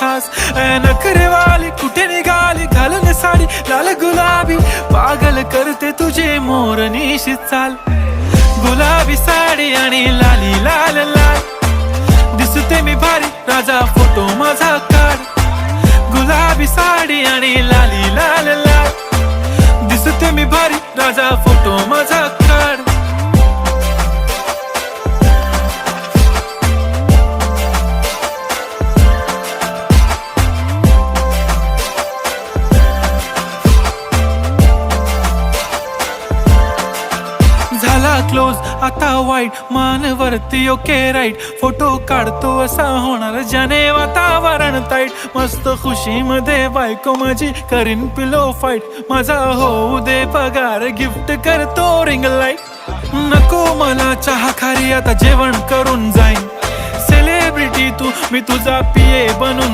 खास. नखरेवाली कुठे निघाली घालून साडी लाल गुलाबी, पागल करते तुझे मोरनीशी चाल. गुलाबी साडी आणि लाली लाल लाल, दिसते मी भारी राजा फोटो माझा काढ. गुलाबी साडी आणि लाली लाल लाल, दिसते मी भारी राजा फोटो माझा काढ. झाला क्लोज आता वाईट, मानवरती ओके राईट. फोटो काढतो असा होणार ज्याने वातावरण ताईट. मस्त खुशी मध्ये बायको माझी करीन पिलो फाईट. माझा होऊ दे पगार गिफ्ट करतो रिंग लाईट. नको मला चहा खारी आता जेवण करून जाईन. सेलिब्रिटी तू मी तुझा पिये बनून